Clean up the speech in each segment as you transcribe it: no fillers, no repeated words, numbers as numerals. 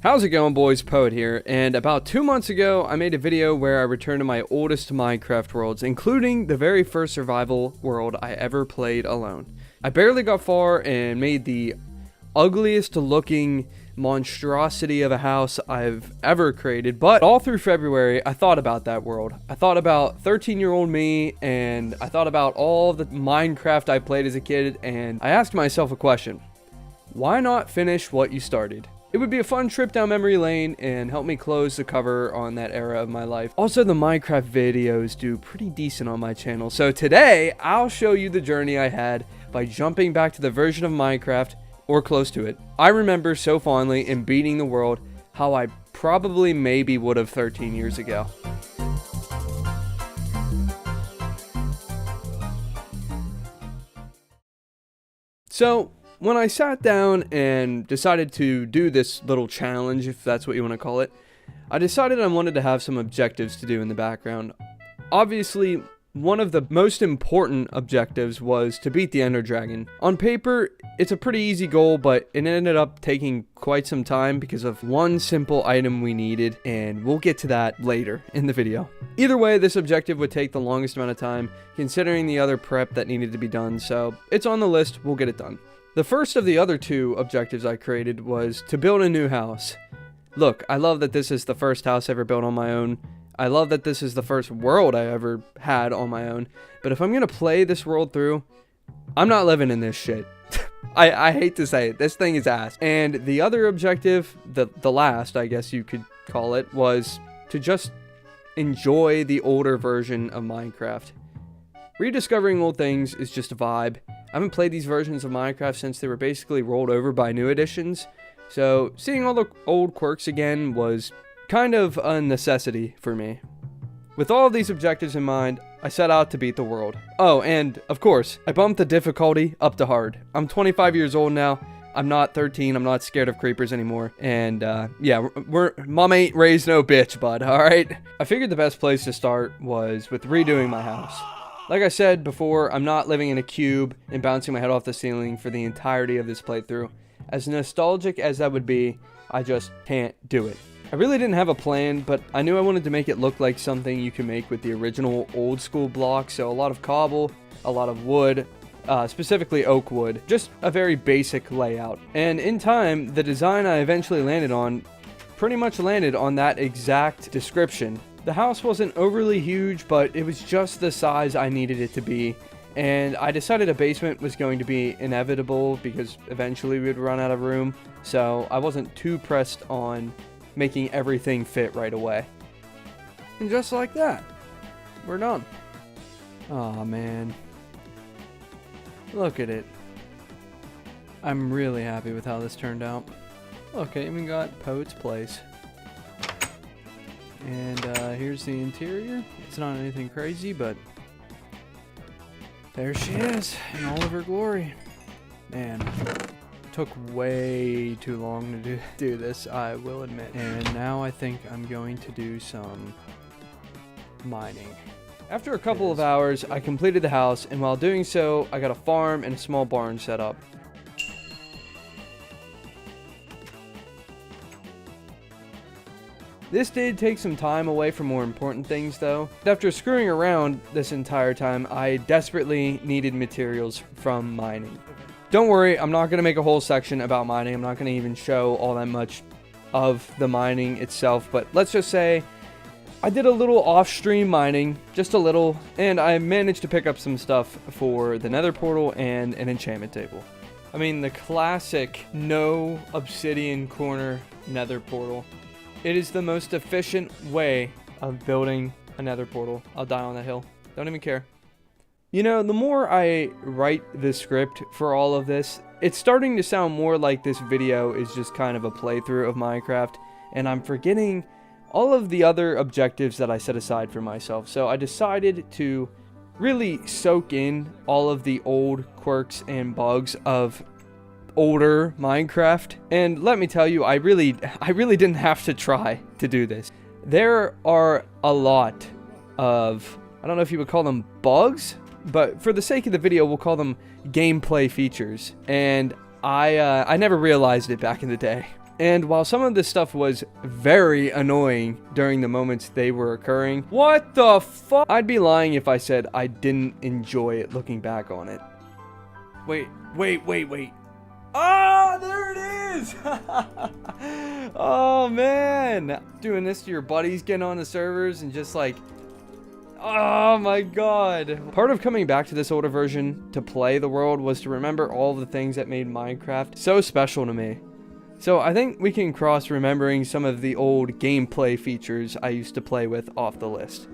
How's it going, boys? Poet here, and about 2 months ago I made a video where I returned to my oldest Minecraft worlds, including the very first survival world I ever played alone. I barely got far and made the ugliest looking monstrosity of a house I've ever created, but all through February I thought about that world. I thought about 13-year-old me, and I thought about all the Minecraft I played as a kid, and I asked myself a question: why not finish what you started? It would be a fun trip down memory lane and help me close the cover on that era of my life. Also, the Minecraft videos do pretty decent on my channel, so today I'll show you the journey I had by jumping back to the version of Minecraft, or close to it, I remember so fondly in beating the world how I probably maybe would have 13 years ago. So, when I sat down and decided to do this little challenge, if that's what you want to call it, I decided I wanted to have some objectives to do in the background. Obviously, one of the most important objectives was to beat the Ender Dragon. On paper, it's a pretty easy goal, but it ended up taking quite some time because of one simple item we needed, and we'll get to that later in the video. Either way, this objective would take the longest amount of time, considering the other prep that needed to be done, so it's on the list, we'll get it done. The first of the other two objectives I created was to build a new house. Look, I love that this is the first house ever built on my own. I love that this is the first world I ever had on my own. But if I'm going to play this world through, I'm not living in this shit. I hate to say it, this thing is ass. And the other objective, the last, I guess you could call it, was to just enjoy the older version of Minecraft. Rediscovering old things is just a vibe. I haven't played these versions of Minecraft since they were basically rolled over by new editions, so seeing all the old quirks again was kind of a necessity for me. With all of these objectives in mind, I set out to beat the world. Oh, and of course, I bumped the difficulty up to hard. I'm 25 years old now. I'm not 13. I'm not scared of creepers anymore. And yeah, mom ain't raised no bitch, bud, alright? I figured the best place to start was with redoing my house. Like I said before, I'm not living in a cube and bouncing my head off the ceiling for the entirety of this playthrough. As nostalgic as that would be, I just can't do it. I really didn't have a plan, but I knew I wanted to make it look like something you can make with the original old school blocks, so a lot of cobble, a lot of wood, specifically oak wood, just a very basic layout. And in time, the design I eventually landed on pretty much landed on that exact description. The house wasn't overly huge, but it was just the size I needed it to be, and I decided a basement was going to be inevitable because eventually we'd run out of room, so I wasn't too pressed on making everything fit right away. And just like that, we're done. Aw, man. Look at it. I'm really happy with how this turned out. Look, I even got Poet's Place. And here's the interior. It's not anything crazy, but there she is in all of her glory. Man, it took way too long to do this, I will admit. And now I think I'm going to do some mining. After a couple of hours, I completed the house, and while doing so, I got a farm and a small barn set up. This did take some time away from more important things, though. After screwing around this entire time, I desperately needed materials from mining. Don't worry, I'm not going to make a whole section about mining. I'm not going to even show all that much of the mining itself, but let's just say I did a little off-stream mining, just a little, and I managed to pick up some stuff for the nether portal and an enchantment table. I mean, the classic no obsidian corner nether portal. It is the most efficient way of building a nether portal. I'll die on that hill. Don't even care. You know, the more I write the script for all of this, it's starting to sound more like this video is just kind of a playthrough of Minecraft, and I'm forgetting all of the other objectives that I set aside for myself. So I decided to really soak in all of the old quirks and bugs of older Minecraft, and let me tell you, I really didn't have to try to do this. There are a lot of, I don't know if you would call them bugs, but for the sake of the video, we'll call them gameplay features, and I never realized it back in the day. And while some of this stuff was very annoying during the moments they were occurring, what the fuck? I'd be lying if I said I didn't enjoy it looking back on it. Wait. Ah, there it is! Oh, man. Doing this to your buddies, getting on the servers and just like... Oh my god. Part of coming back to this older version to play the world was to remember all the things that made Minecraft so special to me. So I think we can cross remembering some of the old gameplay features I used to play with off the list.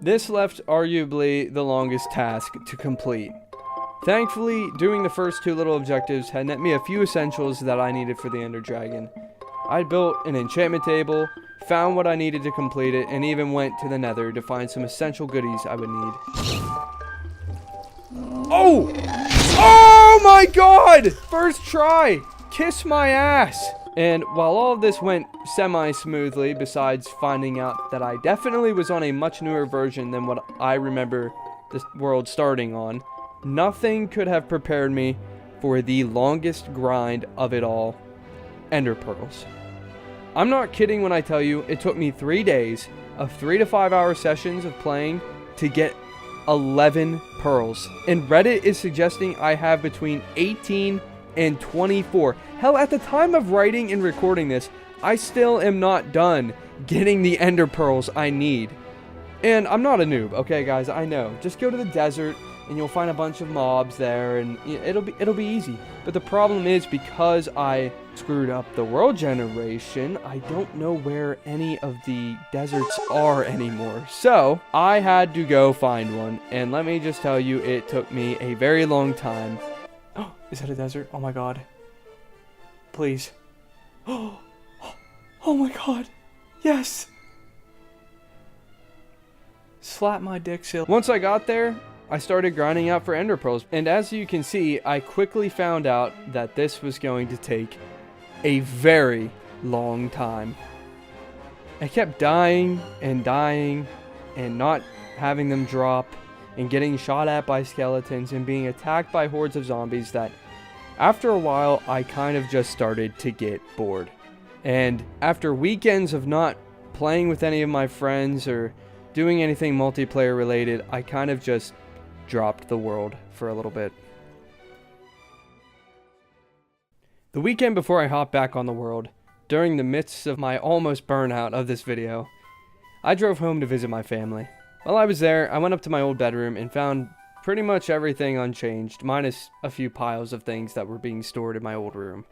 This left arguably the longest task to complete. Thankfully, doing the first two little objectives had net me a few essentials that I needed for the Ender Dragon. I built an enchantment table, found what I needed to complete it, and even went to the Nether to find some essential goodies I would need. Oh! Oh my god! First try! Kiss my ass! And while all of this went semi-smoothly, besides finding out that I definitely was on a much newer version than what I remember this world starting on, nothing could have prepared me for the longest grind of it all. Ender pearls. I'm not kidding when I tell you it took me 3 days of 3 to 5 hour sessions of playing to get 11 pearls. And Reddit is suggesting I have between 18 and 24. Hell, at the time of writing and recording this, I still am not done getting the ender pearls I need. And I'm not a noob, okay guys, I know. Just go to the desert and you'll find a bunch of mobs there and it'll be easy. But the problem is, because I screwed up the world generation, I don't know where any of the deserts are anymore. So I had to go find one, and let me just tell you, it took me a very long time. Oh, is that a desert? Oh my god. Please. Oh my god. Yes. Slap my dick, Sil. Once I got there, I started grinding out for ender pearls, and as you can see, I quickly found out that this was going to take a very long time. I kept dying and not having them drop, and getting shot at by skeletons and being attacked by hordes of zombies that after a while I kind of just started to get bored. And after weekends of not playing with any of my friends or doing anything multiplayer related, I kind of just dropped the world for a little bit. The weekend before I hopped back on the world, during the midst of my almost burnout of this video, I drove home to visit my family. While I was there, I went up to my old bedroom and found pretty much everything unchanged, minus a few piles of things that were being stored in my old room.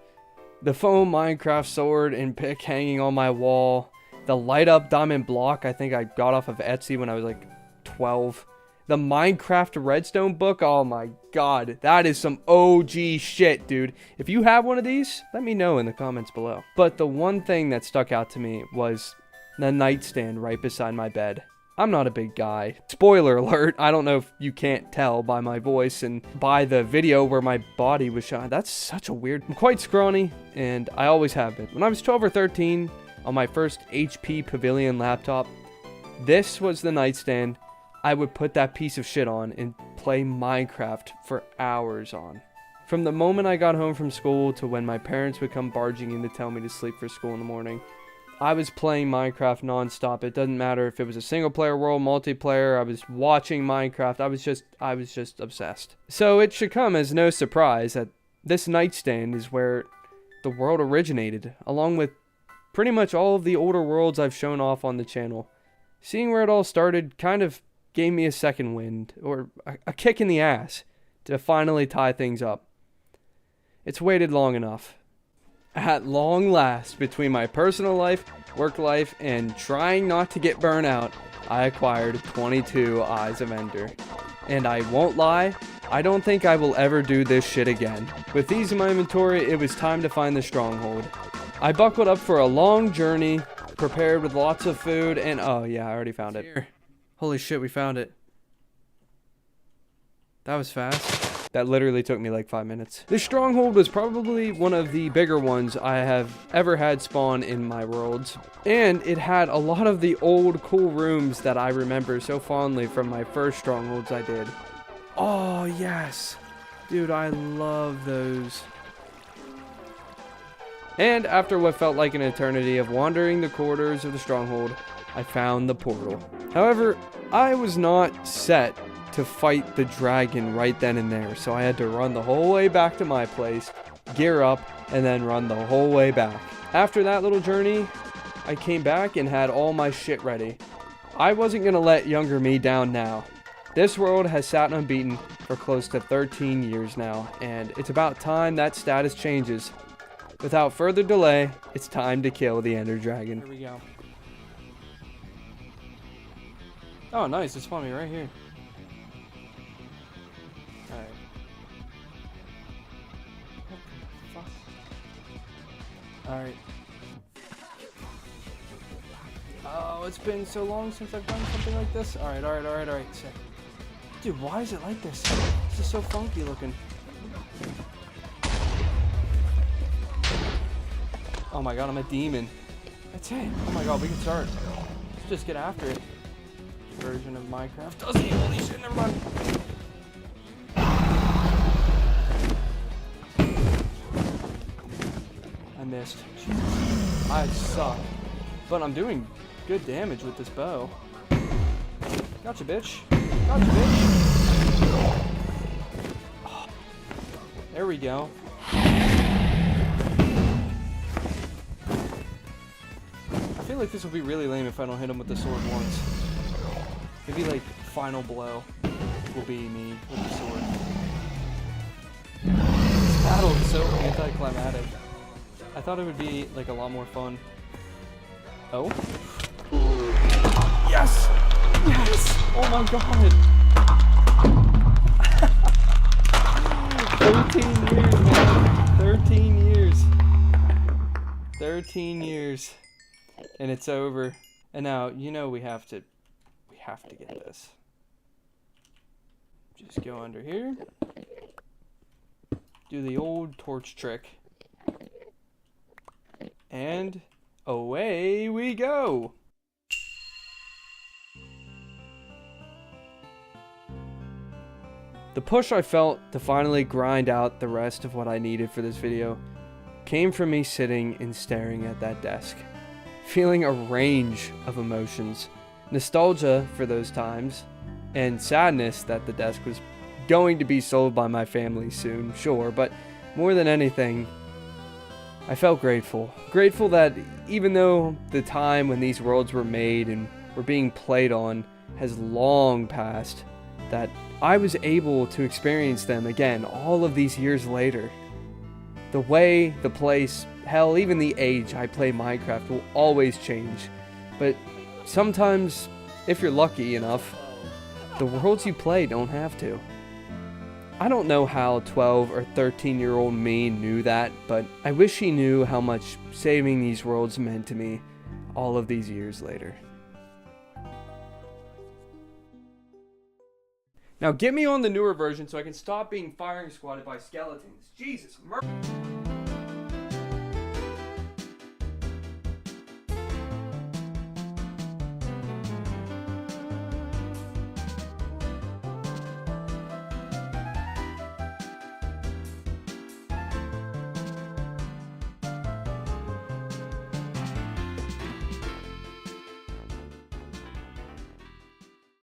The foam Minecraft sword and pick hanging on my wall, the light up diamond block I think I got off of Etsy when I was like 12. The Minecraft redstone book, oh my god, that is some OG shit, dude. If you have one of these, let me know in the comments below. But the one thing that stuck out to me was the nightstand right beside my bed. I'm not a big guy. Spoiler alert, I don't know if you can't tell by my voice and by the video where my body was shot. That's such a weird... I'm quite scrawny, and I always have been. When I was 12 or 13, on my first HP Pavilion laptop, this was the nightstand I would put that piece of shit on and play Minecraft for hours on. From the moment I got home from school to when my parents would come barging in to tell me to sleep for school in the morning, I was playing Minecraft non-stop. It doesn't matter if it was a single player world, multiplayer, I was watching Minecraft, I was just obsessed. So it should come as no surprise that this nightstand is where the world originated, along with pretty much all of the older worlds I've shown off on the channel. Seeing where it all started kind of gave me a second wind, or a kick in the ass, to finally tie things up. It's waited long enough. At long last, between my personal life, work life, and trying not to get burnt out, I acquired 22 Eyes of Ender. And I won't lie, I don't think I will ever do this shit again. With these in my inventory, it was time to find the stronghold. I buckled up for a long journey, prepared with lots of food, and oh yeah, I already found it. Here. Holy shit, we found it. That was fast. That literally took me like 5 minutes. This stronghold was probably one of the bigger ones I have ever had spawn in my worlds. And it had a lot of the old cool rooms that I remember so fondly from my first strongholds I did. Oh, yes. Dude, I love those. And after what felt like an eternity of wandering the corridors of the stronghold, I found the portal. However, I was not set to fight the dragon right then and there, so I had to run the whole way back to my place, gear up, and then run the whole way back. After that little journey, I came back and had all my shit ready. I wasn't going to let younger me down now. This world has sat unbeaten for close to 13 years now, and it's about time that status changes. Without further delay, it's time to kill the Ender Dragon. Here we go. Oh, nice. It spawned me right here. Alright. What the fuck? Alright. Oh, it's been so long since I've done something like this. Alright. Sick. Dude, why is it like this? This is so funky looking. Oh my god, I'm a demon. That's it. Oh my god, we can start. Let's just get after it. Version of Minecraft doesn't even holy shit, never mind. I missed. Jesus. I suck. But I'm doing good damage with this bow. Gotcha, bitch. Gotcha, bitch. Oh. There we go. I feel like this will be really lame if I don't hit him with the sword once. Maybe like final blow will be me with the sword. This battle is so anticlimactic. I thought it would be like a lot more fun. Oh? Yes! Yes! Oh my god! 13 years, man. 13 years. 13 years. And it's over. And now, you know we have to get this. Just go under here. Do the old torch trick. And away we go. The push I felt to finally grind out the rest of what I needed for this video came from me sitting and staring at that desk, feeling a range of emotions. Nostalgia for those times, and sadness that the desk was going to be sold by my family soon, sure, but more than anything, I felt grateful. Grateful that even though the time when these worlds were made and were being played on has long passed, that I was able to experience them again all of these years later. The way, the place, hell, even the age I play Minecraft will always change, but sometimes, if you're lucky enough, the worlds you play don't have to. I don't know how 12 or 13-year-old me knew that, but I wish he knew how much saving these worlds meant to me all of these years later. Now get me on the newer version so I can stop being firing squatted by skeletons. Jesus,